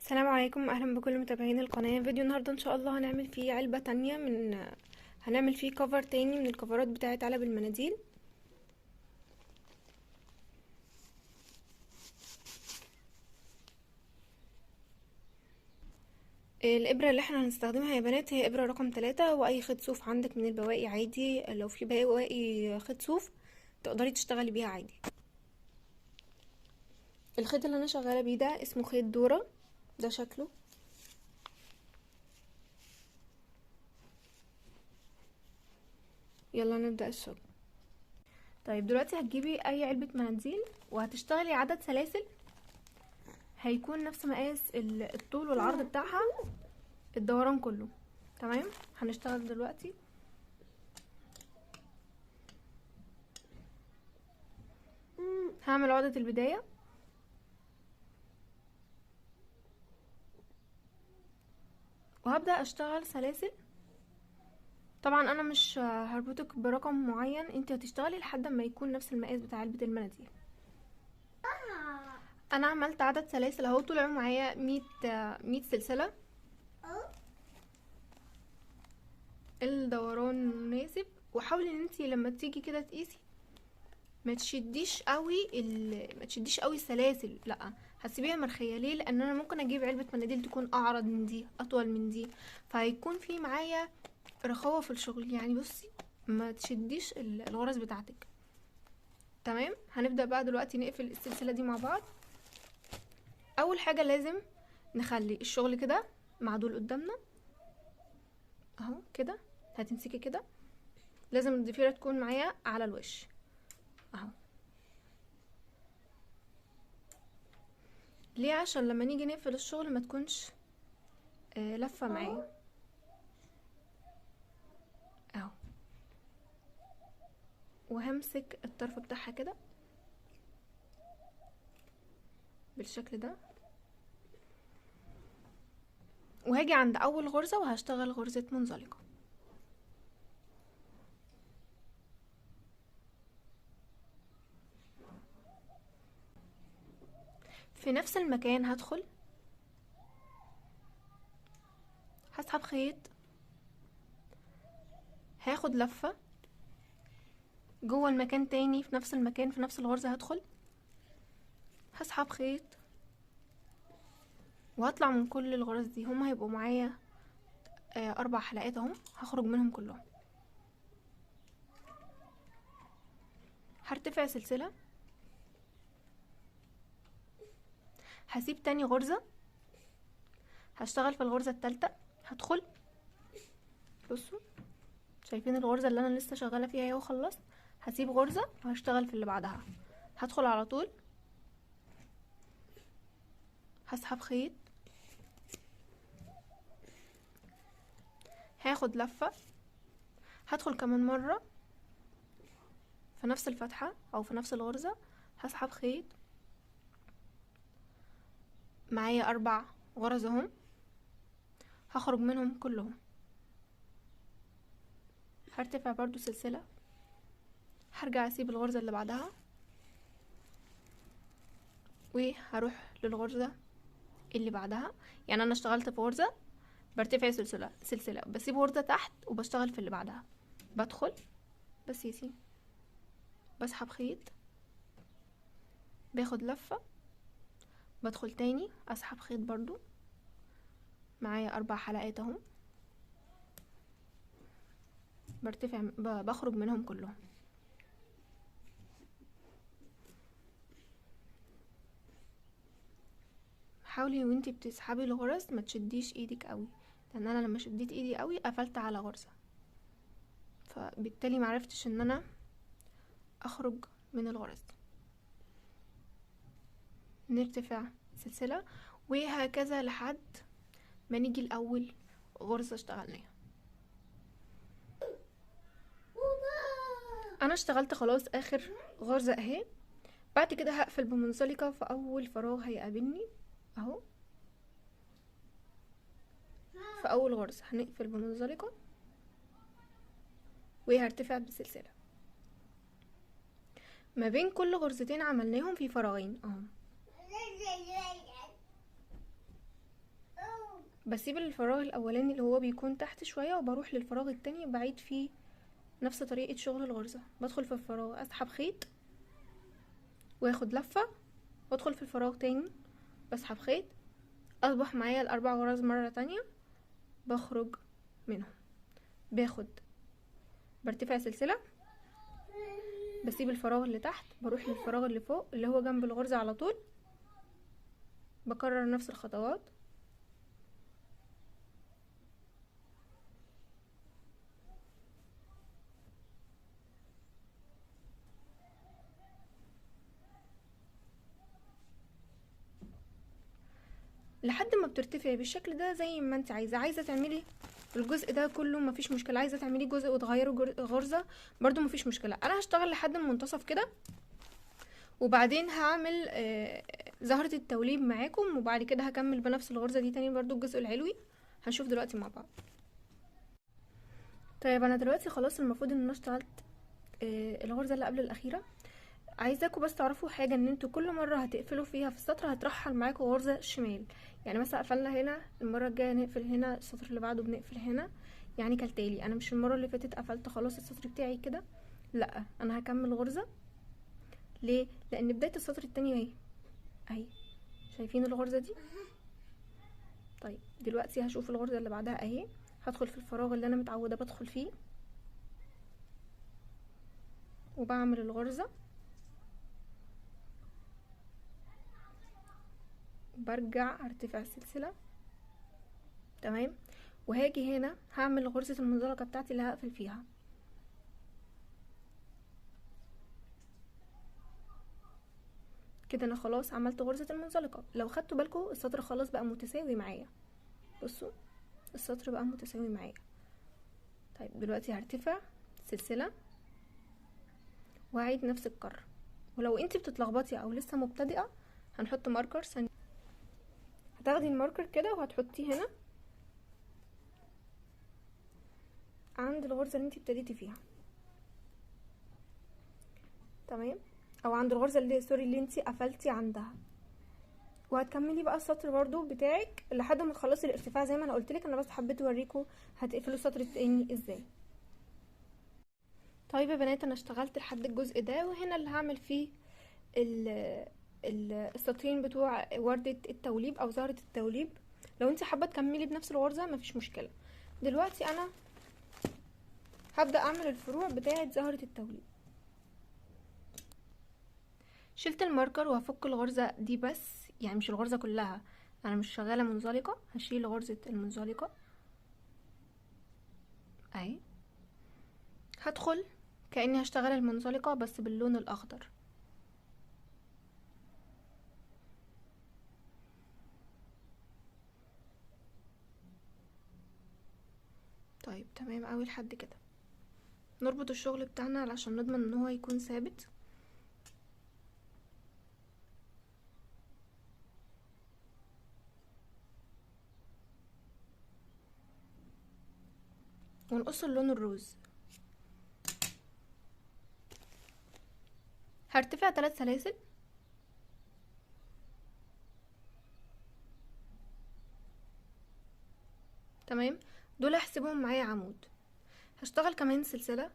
السلام عليكم، اهلا بكل متابعين القناة. فيديو النهاردة ان شاء الله هنعمل فيه علبة تانية هنعمل فيه كفر تاني من الكفرات بتاعة علب المناديل. الابرة اللي احنا هنستخدمها يا بنات هي ابرة رقم 3، واي خيط صوف عندك من البواقي عادي. لو في بواقي خيط صوف تقدري تشتغلي بيها عادي. الخيط اللي انا شغالة بيه ده اسمه خيط دورة، ده شكله. يلا نبدأ الشغل. طيب دلوقتي هتجيبي اي علبة مناديل وهتشتغلي عدد سلاسل هيكون نفس مقاس الطول والعرض بتاعها، الدوران كله. تمام، هنشتغل دلوقتي. هعمل عقدة البداية وهبدأ اشتغل سلاسل. طبعا انا مش هربطك برقم معين، انت هتشتغلي لحد ما يكون نفس المقاس بتاع علبة المناديل. انا عملت عدد سلاسل اهو، طلعوا معايا 100 سلسلة. الدوران مناسب، وحاولي ان انت لما تيجي كده تقيسي ما تشديش قوي السلاسل، لا هتسيبيها مرخيه. ليه؟ لان انا ممكن اجيب علبه مناديل تكون اعرض من دي، اطول من دي، فهيكون في معايا رخاوه في الشغل. يعني بصي، ما تشديش الغرز بتاعتك. تمام، هنبدا بقى دلوقتي نقفل السلسله دي مع بعض. اول حاجه لازم نخلي الشغل كده معدول قدامنا اهو كده. هتمسكي كده، لازم الضفيره تكون معايا على الوش اهو. ليه؟ عشان لما نيجي نقفل الشغل ما تكونش لفه معايا اهو. وهمسك الطرف بتاعها كده بالشكل ده، وهاجي عند اول غرزة وهشتغل غرزة منزلقة. في نفس المكان هدخل هسحب خيط، هاخد لفة جوه المكان تاني، في نفس المكان في نفس الغرزة هدخل هسحب خيط وهطلع من كل الغرز دي. هما هيبقوا معايا 4 حلقات اهم، هخرج منهم كلهم. هرتفع سلسلة، هسيب تاني غرزة، هشتغل في الغرزة التالتة، هدخل. بصوا، شايفين الغرزة اللي انا لسه شغالة فيها اهي وخلصت؟ هسيب غرزة وهشتغل في اللي بعدها، هدخل على طول، هسحب خيط، هاخد لفة، هدخل كمان مرة في نفس الفتحة او في نفس الغرزة، هسحب خيط، معايا 4 غرز اهم، هخرج منهم كلهم، هرتفع برضو سلسلة، هرجع اسيب الغرزة اللي بعدها وهروح للغرزة اللي بعدها. يعني انا اشتغلت في غرزة، برتفع سلسلة بسيب غرزة تحت وبشتغل في اللي بعدها، بدخل بس يسي، بسحب خيط، باخد لفة، بدخل تاني اسحب خيط برضو، معايا 4 حلقات اهم، برتفع بخرج منهم كلهم. حاولي وانتي بتسحبي الغرز ما تشديش ايدك قوي، لان انا لما شديت ايدي قوي قفلت على غرزة، فبالتالي معرفتش ان انا اخرج من الغرز. نرتفع سلسلة وهكذا لحد ما نيجي الاول غرزة اشتغلناها. انا اشتغلت خلاص اخر غرزة اهي. بعد كده هقفل بمنزلقة في اول فراغ هيقابلني اهو. في اول غرزة هنقفل بمنزلقة وهرتفع بسلسلة. ما بين كل غرزتين عملناهم في فراغين اهو. بسيب الفراغ الاولاني اللي هو بيكون تحت شوية وبروح للفراغ التاني بعيد فيه نفس طريقة شغل الغرزة. بدخل في الفراغ اسحب خيط واخد لفة وادخل في الفراغ تاني بسحب خيط، اصبح معايا الاربع غرز مرة تانية، بخرج منهم، باخد برتفع سلسلة، بسيب الفراغ اللي تحت بروح للفراغ اللي فوق اللي هو جنب الغرزة على طول، بكرر نفس الخطوات. لحد ما بترتفعي بالشكل ده زي ما انت عايزه تعملي الجزء ده كله مفيش مشكله، عايزه تعملي جزء وتغيري غرزه برضو مفيش مشكله. انا هشتغل لحد المنتصف كده وبعدين هعمل زهرة التوليب معاكم، وبعد كده هكمل بنفس الغرزة دي تاني برضو الجزء العلوي. هنشوف دلوقتي مع بعض. طيب انا دلوقتي خلاص المفروض ان انا اشتغلت الغرزة اللي قبل الاخيرة. عايزاكم بس تعرفوا حاجة، ان انتوا كل مرة هتقفلوا فيها في السطر هترحل معاكم غرزة شمال. يعني مثلا قفلنا هنا، المرة الجاية نقفل هنا، السطر اللي بعده بنقفل هنا، يعني كالتالي. انا مش المرة اللي فاتت قفلت خلاص السطر بتاعي كده، لا انا هكمل غرزة. ليه؟ لان بداية السطر التاني اهي شايفين الغرزة دي؟ طيب دلوقتي هشوف الغرزة اللي بعدها اهي، هدخل في الفراغ اللي انا متعودة بدخل فيه وبعمل الغرزة، برجع ارتفع السلسلة تمام، وهاجي هنا هعمل غرزة المنزلقة بتاعتي اللي هقفل فيها. كده انا خلاص عملت غرزة المنزلقة. لو خدتوا بالكم السطر خلاص بقى متساوي معايا، بصوا السطر بقى متساوي معايا. طيب دلوقتي هرتفع سلسلة وهعيد نفس الكرة. ولو انتي بتتلخبطي او لسه مبتدئة هنحط ماركر هتاخدي الماركر كده وهتحطيه هنا عند الغرزة اللي انتي ابتديتي فيها تمام، او عند الغرزة اللي انتي قفلتي عندها، وهتكملي بقى السطر برضو بتاعك لحد ما تخلصي الارتفاع زي ما انا قلتلك. انا بس حبيت اوريكم هتقفلوا السطر التاني ازاي. طيب يا بنات انا اشتغلت لحد الجزء ده، وهنا اللي هعمل فيه السطرين بتوع وردة التوليب او زهرة التوليب. لو انت حابة تكملي بنفس الغرزة مفيش مشكلة. دلوقتي انا هبدأ اعمل الفروع بتاعة زهرة التوليب. شلت الماركر وهفك الغرزة دي بس، يعني مش الغرزة كلها، انا مش شغالة منزلقة، هشيل غرزة المنزلقة اهي، هدخل كأني هشتغل المنزلقة بس باللون الاخضر. طيب تمام اوي لحد كده. نربط الشغل بتاعنا علشان نضمن ان هو يكون ثابت. ونقص اللون الروز. هرتفع 3 سلاسل تمام، دول هحسبهم معايا عمود. هشتغل كمان سلسلة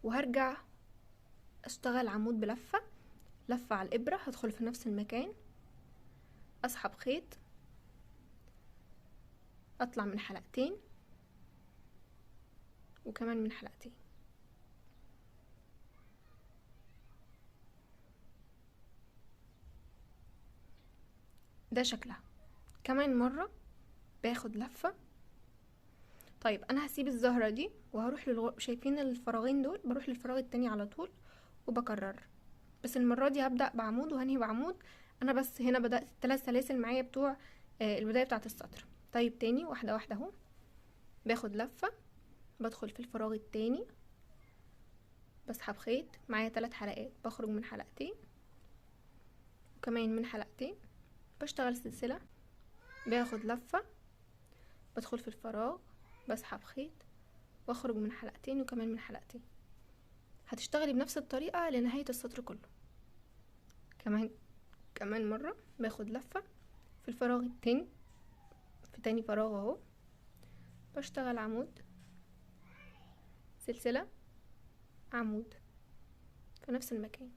وهرجع اشتغل عمود بلفة، لفة على الابرة، هدخل في نفس المكان، اسحب خيط، اطلع من حلقتين وكمان من حلقتين. ده شكلها. كمان مرة باخد لفة. طيب انا هسيب الزهرة دي وهروح شايفين الفراغين دول، بروح للفراغ التاني على طول وبكرر، بس المرة دي هبدأ بعمود وهنهي بعمود. انا بس هنا بدأت 3 سلاسل معايا بتوع البداية بتاعة السطر. طيب تاني واحدة واحدة اهو، باخد لفة، بدخل في الفراغ التاني، بسحب خيط معايا 3 حلقات، بخرج من حلقتين وكمان من حلقتين، بشتغل سلسلة، باخد لفة، بدخل في الفراغ، بسحب خيط واخرج من حلقتين وكمان من حلقتين. هتشتغلي بنفس الطريقة لنهاية السطر كله. كمان مرة باخد لفة في الفراغ التاني، في تاني فراغ اهو، بشتغل عمود، سلسلة، عمود في نفس المكان.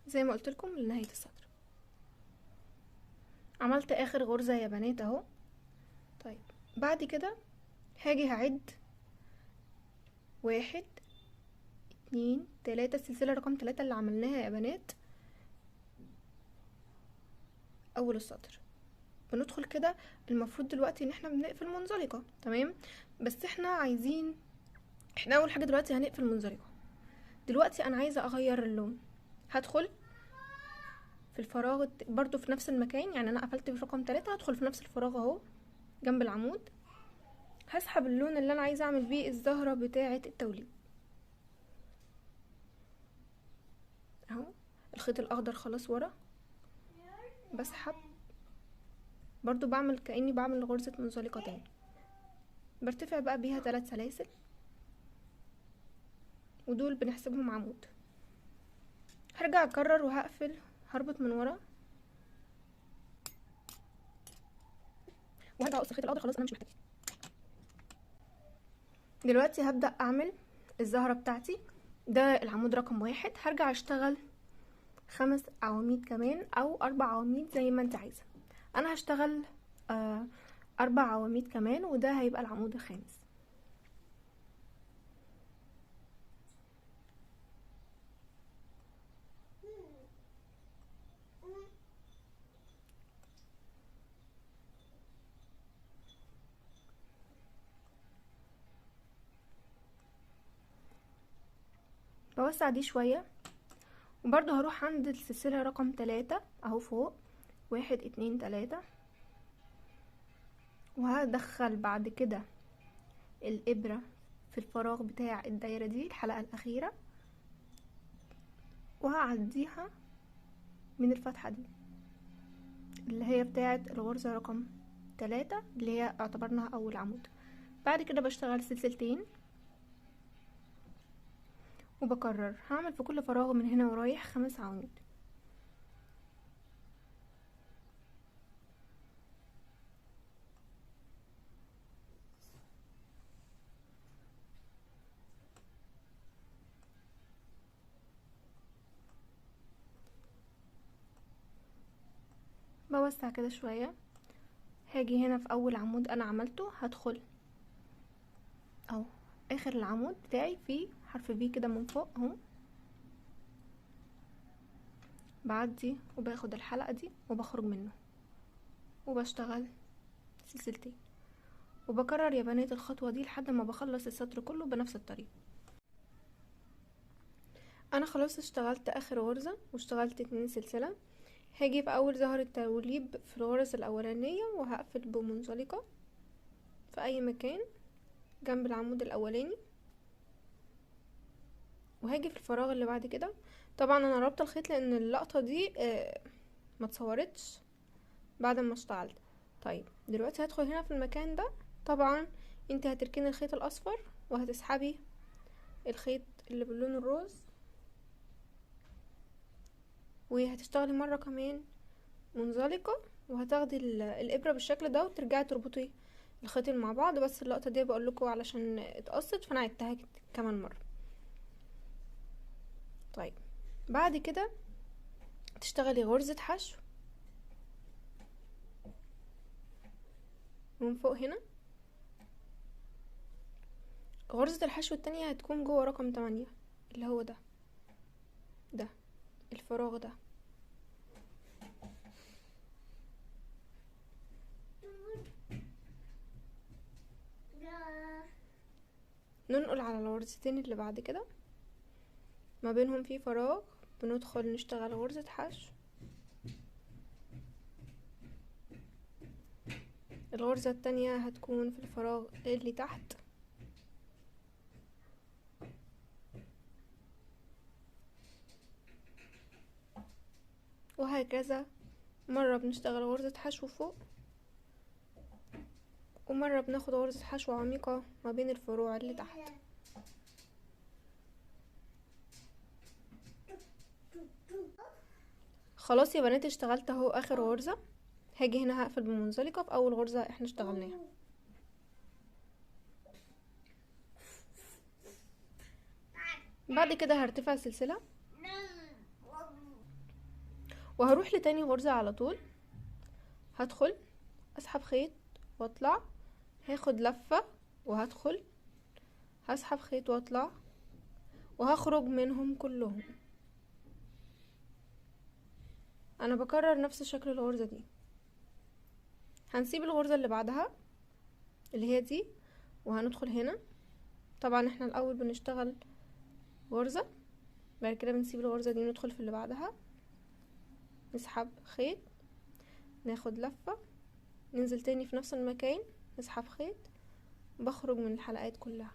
زي ما قلت لكم لنهاية السطر. عملت اخر غرزة يا بنات اهو. طيب بعد كده هاجي هعد 1 2 3، السلسلة رقم 3 اللي عملناها يا بنات اول السطر. بندخل كده، المفروض دلوقتي ان احنا بنقفل منزلقة، تمام، بس احنا اول حاجة دلوقتي هنقفل منزلقة. دلوقتي انا عايزة اغير اللون، هدخل في الفراغ برضو في نفس المكان، يعني انا قفلت في رقم 3، هدخل في نفس الفراغ اهو جنب العمود، هسحب اللون اللي انا عايزة اعمل بيه الزهرة بتاعة التوليد اهو. الخيط الاخضر خلاص ورا، بسحب برضو، بعمل كأني بعمل غرزة منزلقة تاني، برتفع بقى بيها 3 سلاسل، ودول بنحسبهم عمود. هرجع اكرر وهقفل، هربط من ورا وهرجع اقص الخيط الاخضر، خلاص انا مش محتاجه. دلوقتي هبدأ اعمل الزهرة بتاعتي، ده العمود رقم 1. هرجع اشتغل 5 عواميد كمان او 4 عواميد زي ما انت عايزة. انا هشتغل 4 عواميد كمان، وده هيبقى العمود الخامس. بوسع دي شوية، وبرضو هروح عند السلسلة رقم 3 اهو فوق، 1 2 3، وهدخل بعد كده الابرة في الفراغ بتاع الدايرة دي، الحلقة الاخيرة، وهعديها من الفتحة دي اللي هي بتاعة الغرزة رقم 3 اللي هي اعتبرناها اول عمود. بعد كده بشتغل سلسلتين وبكرر، هعمل في كل فراغ من هنا ورايح 5 عواميد. بوسع كده شوية، هاجي هنا في اول عمود انا عملته، هدخل اهو اخر العمود بتاعي فيه حرف في كده من فوق اهو، بعدي وباخد الحلقة دي وبخرج منه وبشتغل سلسلتين، وبكرر يا بنات الخطوة دي لحد ما بخلص السطر كله بنفس الطريقة. انا خلاص اشتغلت اخر غرزة واشتغلت 2 سلسلة. هاجي في اول زهرة توليب في الغرز الاولانية وهقفل بمنزلقة في اي مكان جنب العمود الاولاني، وهاجي في الفراغ اللي بعد كده. طبعا انا رابطه الخيط لان اللقطه دي ما اتصورتش بعد ما اشتغلت. طيب دلوقتي هدخل هنا في المكان ده، طبعا انت هتركني الخيط الاصفر وهتسحبي الخيط اللي باللون الروز، وهتشتغلي مره كمان منزلقه، وهتاخدي الابره بالشكل ده وترجعي تربطي الخيطين مع بعض. بس اللقطه دي بقول لكم علشان اتقصت فانا عدتها كمان مره. طيب بعد كده تشتغلي غرزة حشو من فوق هنا. غرزة الحشو التانية هتكون جوه رقم 8 اللي هو ده الفراغ ده. ننقل على الغرزتين اللي بعد كده، ما بينهم في فراغ، بندخل نشتغل غرزة حشو. الغرزة التانية هتكون في الفراغ اللي تحت، وهكذا مرة بنشتغل غرزة حشو فوق، ومرة بناخد غرزة حشو عميقة ما بين الفروع اللي تحت. خلاص يا بنات اشتغلت اهو اخر غرزة. هاجي هنا هقفل بمنزلقة في اول غرزة احنا اشتغلناها. بعد كده هرتفع سلسلة وهروح لتاني غرزة على طول. هدخل اسحب خيط واطلع، هاخد لفة وهدخل، هسحب خيط واطلع وهخرج منهم كلهم. انا بكرر نفس شكل الغرزة دي. هنسيب الغرزة اللي بعدها اللي هي دي وهندخل هنا. طبعا احنا الاول بنشتغل غرزة، بعد كده بنسيب الغرزة دي وندخل في اللي بعدها، نسحب خيط، ناخد لفة، ننزل تاني في نفس المكان، نسحب خيط، بخرج من الحلقات كلها،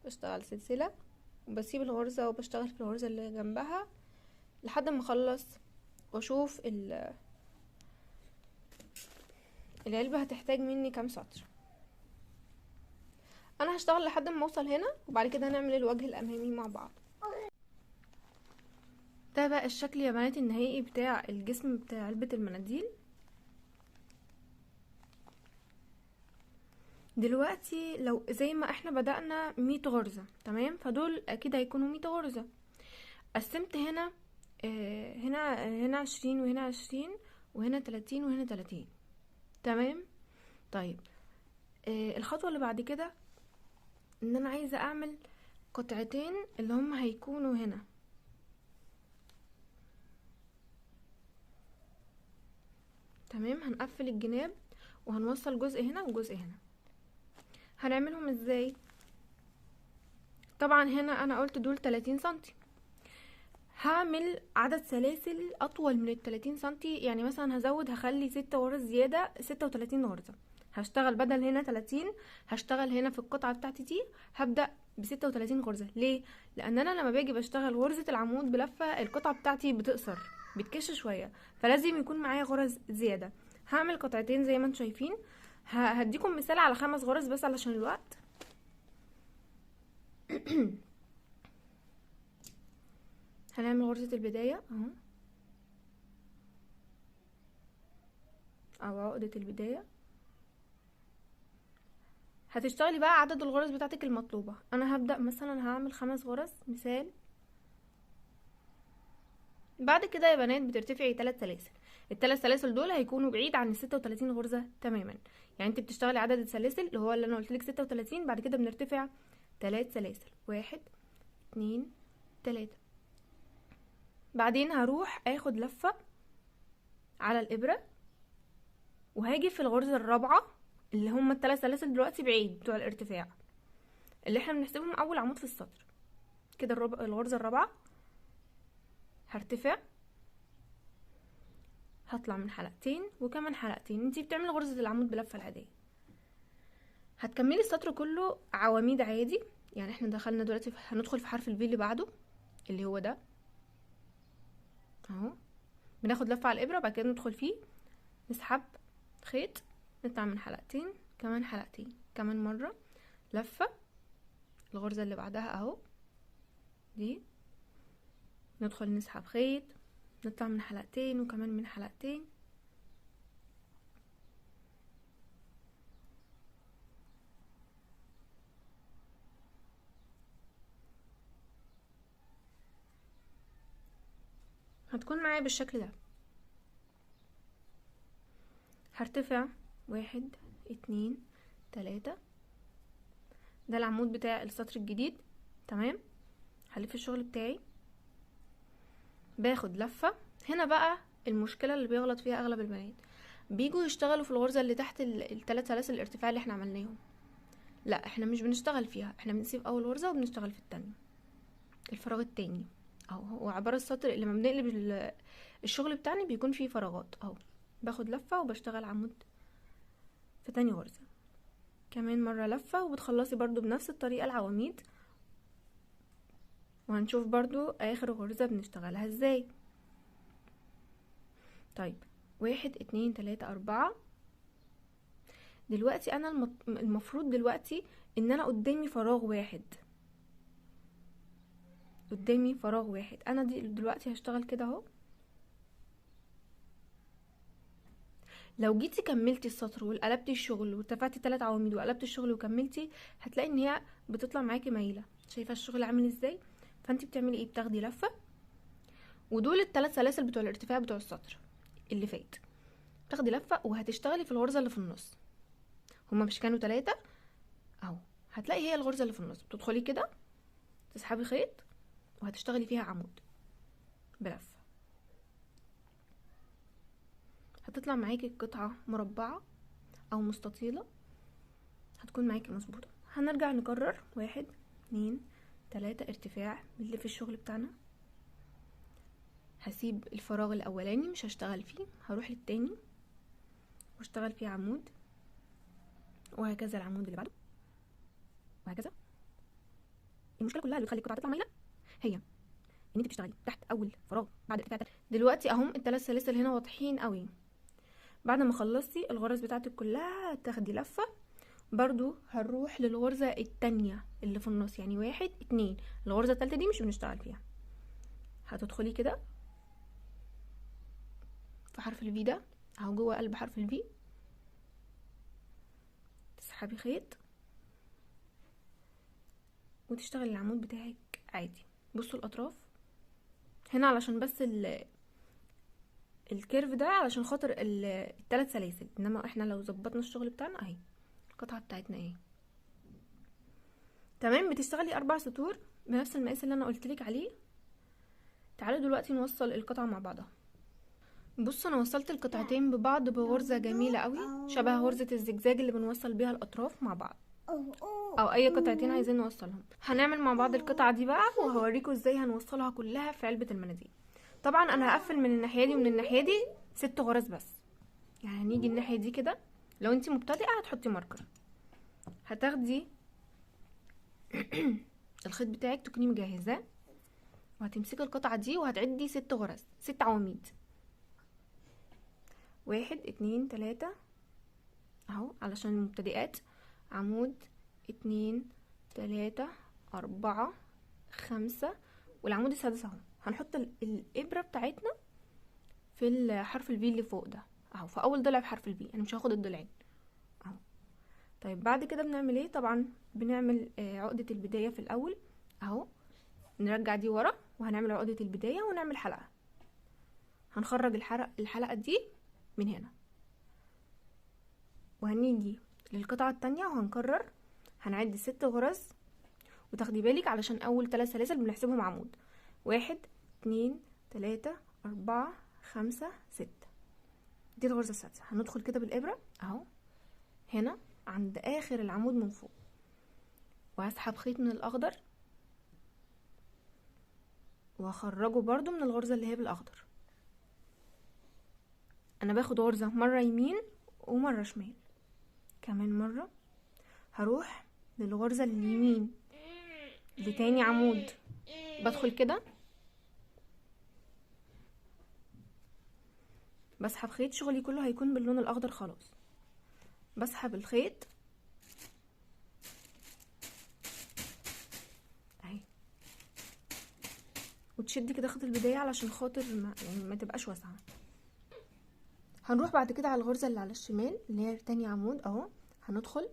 بشتغل سلسلة وبسيب الغرزة وبشتغل في الغرزة اللي جنبها لحد ما اخلص واشوف العلبة هتحتاج مني كام سطر. انا هشتغل لحد ما اوصل هنا وبعد كده هنعمل الوجه الامامي مع بعض. ده بقى الشكل يا بنات النهائي بتاع الجسم بتاع علبة المناديل. دلوقتي لو زي ما احنا بدأنا 100 غرزة تمام، فدول اكيد هيكونوا 100 غرزة. قسمت هنا هنا 20 وهنا 20 وهنا 30 وهنا 30 تمام. طيب الخطوة اللي بعد كده ان انا عايزة اعمل قطعتين اللي هم هيكونوا هنا. تمام، هنقفل الجناب وهنوصل جزء هنا وجزء هنا. هنعملهم ازاي؟ طبعا هنا انا قلت دول 30 سنتي، هعمل عدد سلاسل اطول من ال 30 سنتي. يعني مثلا هزود، هخلي 6 غرز زيادة، 36 غرزة. هشتغل بدل هنا 30 هشتغل هنا في القطعة بتاعتي دي هبدأ ب 36 غرزة. ليه؟ لان انا لما باجي بشتغل غرزة العمود بلفة القطعة بتاعتي بتقصر، بتكش شوية، فلازم يكون معايا غرز زيادة. هعمل قطعتين زي ما انتم شايفين. هديكم مثال على 5 غرز بس علشان الوقت. هنعمل غرزة البداية اهو، او عقدة البداية. هتشتغلي بقى عدد الغرز بتاعتك المطلوبة. انا هبدأ مثلا هعمل 5 غرز مثال. بعد كده يا بنات بترتفعي 3 سلاسل. ال3 سلاسل دول هيكونوا بعيد عن ال 36 غرزة تماما. يعني انت بتشتغلي عدد السلاسل اللي هو اللي انا قلت لك 36، بعد كده بنرتفع 3 سلاسل، 1 2 3. بعدين هروح اخد لفة على الابرة وهاجي في الغرزة الرابعة اللي هم ال3 سلاسل دلوقتي بعيد بتوع الارتفاع اللي احنا بنحسبهم اول عمود في السطر. كده الغرزة الرابعة هرتفع، هطلع من حلقتين وكمان حلقتين. انتي بتعملي غرزة العمود بلفة العادية. هتكملي السطر كله عواميد عادي. يعني احنا دخلنا دلوقتي هندخل في حرف الفي اللي بعده اللي هو ده اهو. بناخد لفة على الابرة وبعد كده ندخل فيه، نسحب خيط، نطلع من حلقتين كمان حلقتين، كمان مرة لفة، الغرزة اللي بعدها اهو دي، ندخل نسحب خيط، نطلع من حلقتين وكمان من حلقتين. هتكون معايا بالشكل ده. هرتفع 1 2 3. ده العمود بتاع السطر الجديد تمام. هلف الشغل بتاعي، باخد لفة. هنا بقى المشكلة اللي بيغلط فيها اغلب البنات، بيجوا يشتغلوا في الغرزة اللي تحت ال3 سلاسل الارتفاع اللي احنا عملناهم. لا، احنا مش بنشتغل فيها، احنا بنسيب اول غرزة وبنشتغل في التانية، الفراغ التاني اهو. هو عبارة السطر اللي لما بنقلب الشغل بتاعنا بيكون فيه فراغات اهو. باخد لفة وبشتغل عمود في تاني غرزة، كمان مرة لفة، وبتخلصي برضو بنفس الطريقة العواميد. وهنشوف برضو اخر غرزة بنشتغلها ازاي. طيب 1 2 3 4. دلوقتي انا المفروض دلوقتي ان انا قدامي فراغ واحد، قدامي فراغ واحد. انا دلوقتي هشتغل كده اهو، لو جيتي كملتي السطر وقلبتي الشغل وارتفعتي 3 عواميد وقلبتي الشغل وكملتي، هتلاقي ان هي بتطلع معاكي مايله. شايفه الشغل عامل ازاي؟ فانت بتعملي ايه؟ بتاخدي لفه، ودول ال3 سلاسل بتوع الارتفاع بتوع السطر اللي فات، بتاخدي لفه وهتشتغلي في الغرزه اللي في النص. هما مش كانوا 3 اهو، هتلاقي هي الغرزه اللي في النص، بتدخلي كده تسحبي خيط وهتشتغلي فيها عمود بلفه. هتطلع معاكي القطعه مربعه او مستطيله، هتكون معاكي مظبوطه. هنرجع نكرر 1 2 3 ارتفاع اللي في الشغل بتاعنا. هسيب الفراغ الاولاني مش هشتغل فيه، هروح للتاني واشتغل فيه عمود، وهكذا العمود اللي بعده، وهكذا. المشكله كلها اللي بتخلي القطعه تطلع مايله هي ان انت بتشتغلي تحت اول فراغ بعد ارتفاع. دلوقتي اهم ال3 سلاسل هنا واضحين قوي. بعد ما خلصتي الغرز بتاعتك كلها تاخدي لفه، برضو هنروح للغرزه التانية اللي في النص، يعني 1 2. الغرزه التالتة دي مش بنشتغل فيها. هتدخلي كده في حرف الفي ده اهو، جوه قلب حرف الفي، تسحبي خيط وتشتغلي العمود بتاعك عادي. بصوا الاطراف هنا علشان بس الكيرف ده علشان خاطر ال3 سلاسل، انما احنا لو ظبطنا الشغل بتاعنا اهي القطعه بتاعتنا اهي تمام. بتشتغلي 4 سطور بنفس المقاس اللي انا قلتلك عليه. تعالوا دلوقتي نوصل القطعه مع بعضها. بصوا انا وصلت القطعتين ببعض بغرزه جميله قوي، شبه غرزه الزجزاج اللي بنوصل بيها الاطراف مع بعض، او اي قطعتين عايزين نوصلهم. هنعمل مع بعض القطعه دي بقى، وهوريكم ازاي هنوصلها كلها في علبه المناديل. طبعا انا هقفل من الناحيه دي ومن الناحيه دي 6 غرز بس، يعني هنيجي الناحيه دي كده. لو انتي مبتدئه هتحطي ماركر، هتاخدي الخيط بتاعك تكوني مجهزاه، وهتمسكي القطعه دي وهتعدي 6 غرز، 6 عواميد. 1 2 3 اهو علشان المبتدئات، عمود 2 3 4 5، والعمود السادس اهو. هنحط الابره بتاعتنا في الحرف الفي اللي فوق ده اهو، في اول ضلع في حرف الفي. انا مش هاخد الضلعين اهو. طيب بعد كده بنعمل ايه؟ طبعا بنعمل عقده البدايه في الاول اهو، نرجع دي ورا وهنعمل عقده البدايه ونعمل حلقه. هنخرج الحلقه دي من هنا، وهنيجي للقطعه التانية وهنكرر. هنعد 6 غرز، وتاخدي بالك علشان اول 3 سلاسل بنحسبهم عمود. 1 2 3 4 5 6، دي الغرزه السادسه. هندخل كده بالابره اهو هنا عند اخر العمود من فوق، وهسحب خيط من الاخضر وهخرجه برضو من الغرزه اللي هي بالاخضر. انا باخد غرزه مره يمين ومره شمال، كمان مره هروح للغرزه اليمين لتاني عمود، بدخل كده بسحب خيط. شغلي كله هيكون باللون الاخضر خلاص. بسحب الخيط اهي، وتشدي كده خيط البدايه علشان خاطر ما تبقاش واسعه. هنروح بعد كده على الغرزه اللي على الشمال اللي هي تاني عمود اهو. هندخل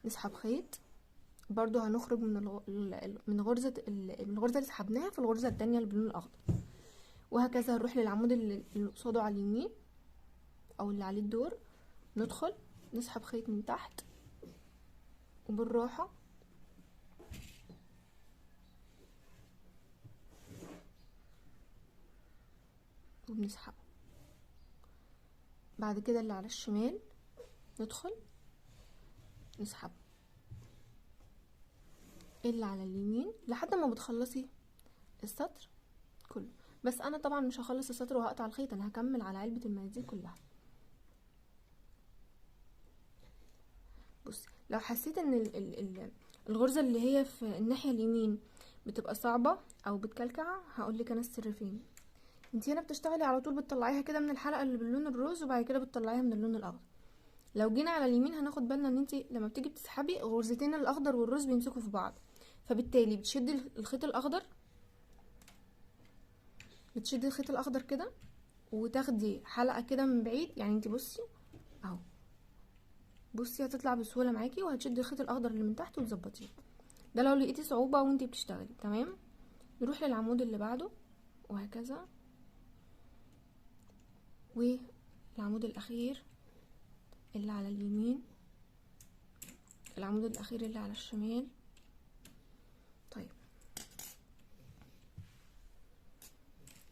نسحب خيط برضو، هنخرج من غرزه الغرزه اللي سحبناها في الغرزه التانية اللي باللون الاخضر، وهكذا هنروح للعمود اللي قصاده على اليمين او اللي عليه الدور. ندخل نسحب خيط من تحت وبالراحه وبنسحبه. بعد كده اللي على الشمال ندخل نسحبه، اللي على اليمين لحد ما بتخلصي السطر كله. بس انا طبعا مش هخلص السطر وهقطع الخيط، انا هكمل على علبة المناديل كلها. بصي لو حسيت ان الغرزة اللي هي في الناحية اليمين بتبقى صعبة او بتكلكع، هقولك انا السر فين. انتي هنا بتشتغلي على طول بتطلعيها كده من الحلقة اللي باللون الروز، وبعد كده بتطلعيها من اللون الاخضر. لو جينا على اليمين هناخد بالنا ان انتي لما بتيجي بتسحبي غرزتين الاخضر والروز بيمسكوا في بعض، فبالتالي بتشدي الخيط الاخضر، بتشدي الخيط الاخضر كده وتاخدي حلقة كده من بعيد، يعني انت بصي اهو، بصي هتطلع بسهولة معاكي، وهتشدي الخيط الاخضر اللي من تحت وتظبطيه. ده لو لقيتي صعوبة وانتي بتشتغلي. تمام، نروح للعمود اللي بعده وهكذا، والعمود الاخير اللي على اليمين، العمود الاخير اللي على الشمال. طيب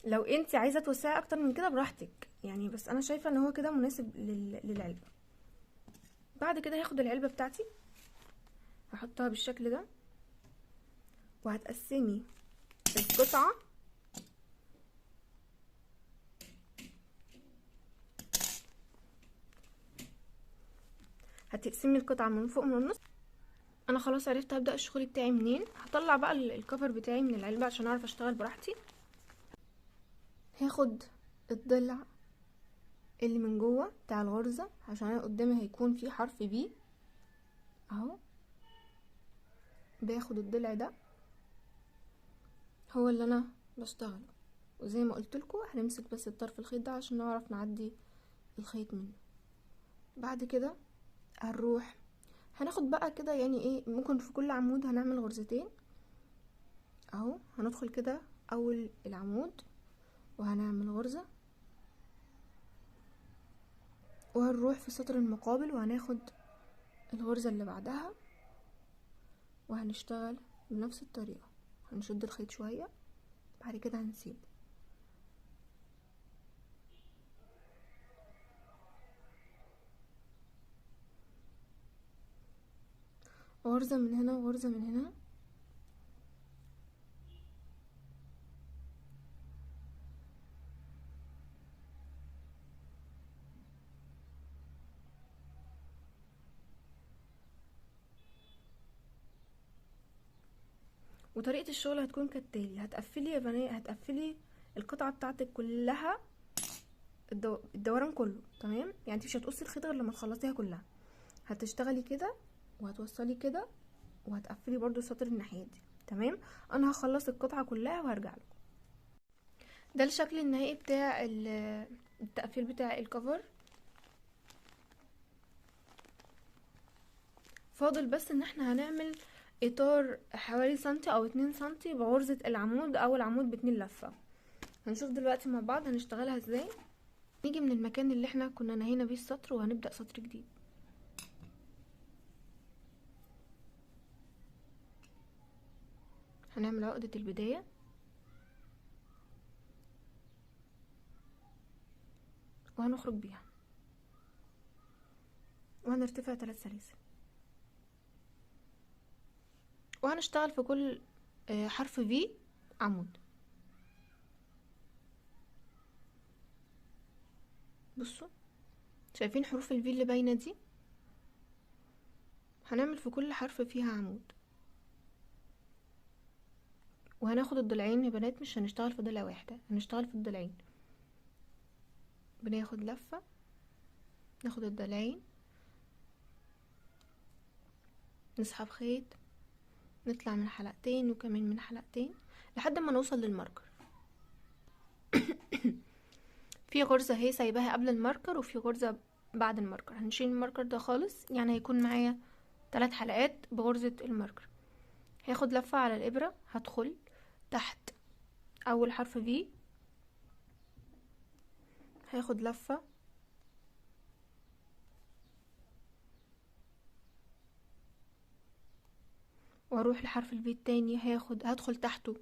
لو انت عايزه توسعي اكتر من كده براحتك يعني، بس انا شايفه ان هو كده مناسب للعلبه. بعد كده هاخد العلبه بتاعتي هحطها بالشكل ده، وهتقسمي القطعه هتقسمي القطعه من فوق من النص. انا خلاص عرفت هبدا الشغل بتاعي منين. هطلع بقى الكفر بتاعي من العلبه عشان اعرف اشتغل براحتي. هاخد الضلع اللي من جوه بتاع الغرزه، عشان انا قدامي هيكون في حرف بي اهو. باخد الضلع ده هو اللي انا بشتغله، وزي ما قلت لكم هنمسك بس الطرف الخيط ده عشان نعرف نعدي الخيط منه. بعد كده هنروح هناخد بقى كده يعني ايه، ممكن في كل عمود هنعمل غرزتين اهو. هندخل كده اول العمود وهنعمل غرزة، وهنروح في السطر المقابل وهناخد الغرزة اللي بعدها، وهنشتغل بنفس الطريقة. هنشد الخيط شوية، بعد كده هنسيبه. غرزة من هنا وغرزة من هنا، وطريقة الشغل هتكون كالتالي. هتقفلي يا بنات، هتقفلي القطعة بتاعتك كلها، الدوران كله. تمام، يعني انت مش هتقصي الخيط غير لما تخلصيها كلها. هتشتغلي كده وهتوصلي كده وهتقفلي برضو السطر الناحية دي. تمام، انا هخلص القطعة كلها وهرجع لكم. ده الشكل النهائي بتاع التقفيل بتاع الكفر. فاضل بس ان احنا هنعمل اطار حوالي سنتي او 2 سنتي بغرزة العمود، او العمود ب2 لفة. هنشوف دلوقتي مع بعض هنشتغلها ازاي. نيجي من المكان اللي احنا كنا نهينا بيه السطر وهنبدأ سطر جديد. هنعمل عقدة البداية وهنخرج بيها، وهنرتفع 3 سلاسل، وهنشتغل في كل حرف في عمود. بصوا شايفين حروف الفي اللي باينه دي؟ هنعمل في كل حرف فيها عمود، وهناخد الضلعين يا بنات، مش هنشتغل في ضلع واحده، هنشتغل في الضلعين. بناخد لفه، ناخد الضلعين، نسحب خيط، نطلع من حلقتين وكمان من حلقتين لحد ما نوصل للماركر. في غرزه اهي سايباها قبل الماركر، وفي غرزه بعد الماركر. هنشيل الماركر ده خالص، يعني هيكون معايا 3 حلقات بغرزه الماركر. هاخد لفه على الابره، هدخل تحت اول حرف في، هاخد لفه واروح لحرف الفي التاني، هدخل تحته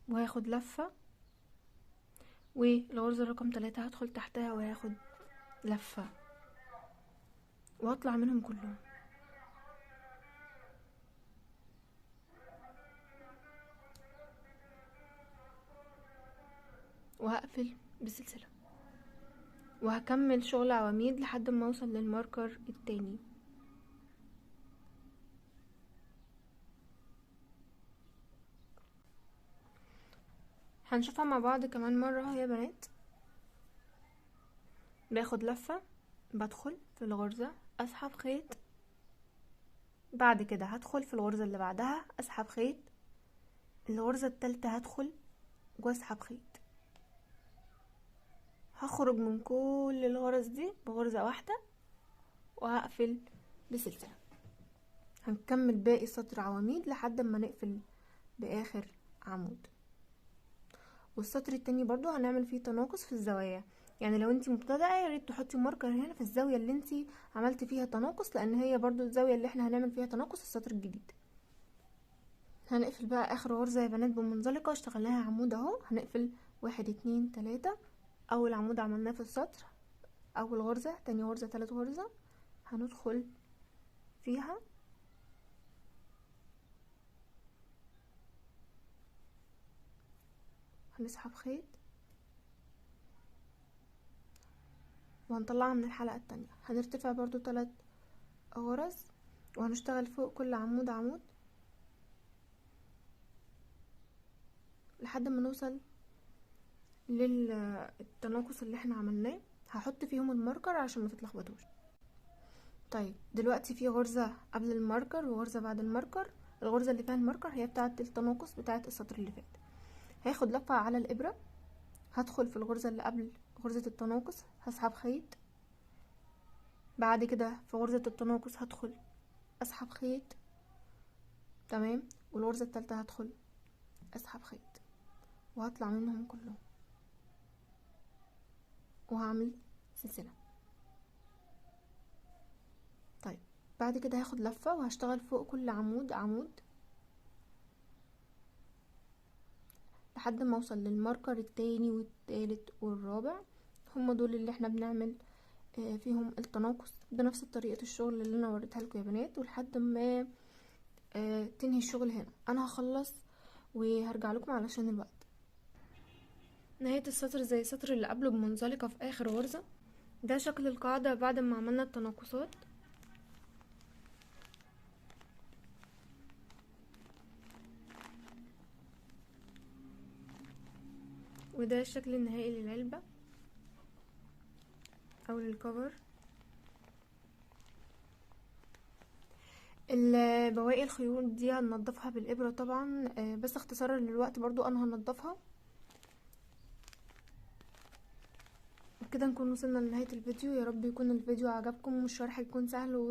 وهاخد لفة، والغرزة رقم 3 هدخل تحتها وهاخد لفة، وهطلع منهم كلهم وهقفل بسلسلة، وهكمل شغل عواميد لحد ما اوصل للماركر التاني. هنشوفها مع بعض كمان مرة يا بنات. باخد لفة، بدخل في الغرزة، اسحب خيط، بعد كده هدخل في الغرزة اللي بعدها، اسحب خيط، الغرزة التالتة هدخل واسحب خيط، هخرج من كل الغرز دي بغرزة واحدة وهقفل بسلسلة. هنكمل باقي سطر عواميد لحد ما نقفل باخر عمود. والسطر التاني برضو هنعمل فيه تناقص في الزوايا، يعني لو انتي مبتدئة ياريت تحطي ماركر هنا في الزاوية اللي انتي عملتي فيها تناقص، لان هي برضو الزاوية اللي احنا هنعمل فيها تناقص السطر الجديد. هنقفل بقى اخر غرزة يا بنات بمنزلقة، اشتغلناها عمود اهو. هنقفل 1 2 3، اول عمود عملناه في السطر اول غرزة، تاني غرزة، تالت غرزة هندخل فيها، هنسحب خيط وهنطلعها من الحلقة التانية. هنرتفع برضو 3 غرز وهنشتغل فوق كل عمود عمود لحد ما نوصل للتناقص اللي احنا عملناه. هحط فيهم الماركر عشان ما تتلخبطوش. طيب دلوقتي في غرزة قبل الماركر وغرزة بعد الماركر. الغرزة اللي فيها الماركر هي بتاعة التناقص بتاعة السطر اللي فات. هاخد لفة على الإبرة، هدخل في الغرزة اللي قبل غرزة التناقص، هسحب خيط، بعد كده في غرزة التناقص هدخل اسحب خيط، تمام، والغرزة التالتة هدخل اسحب خيط وهطلع منهم كلهم وهعمل سلسلة. طيب بعد كده هاخد لفة وهشتغل فوق كل عمود عمود لحد ما اوصل للماركر التاني والتالت والرابع. هما دول اللي احنا بنعمل فيهم التناقص بنفس طريقة الشغل اللي انا وريتها لكم يا بنات، ولحد ما تنهي الشغل هنا. انا هخلص وهرجع لكم علشان الوقت. نهاية السطر زي السطر اللي قبله بمنزلقة في اخر غرزة. ده شكل القاعدة بعد ما عملنا التناقصات. وده الشكل النهائي للعلبة او للكفر. بواقي الخيوط دي هننضفها بالابرة طبعا، بس اختصارا للوقت برضو انا هنضفها. كده نكون وصلنا لنهاية الفيديو. يا رب يكون الفيديو عجبكم والشرح يكون سهل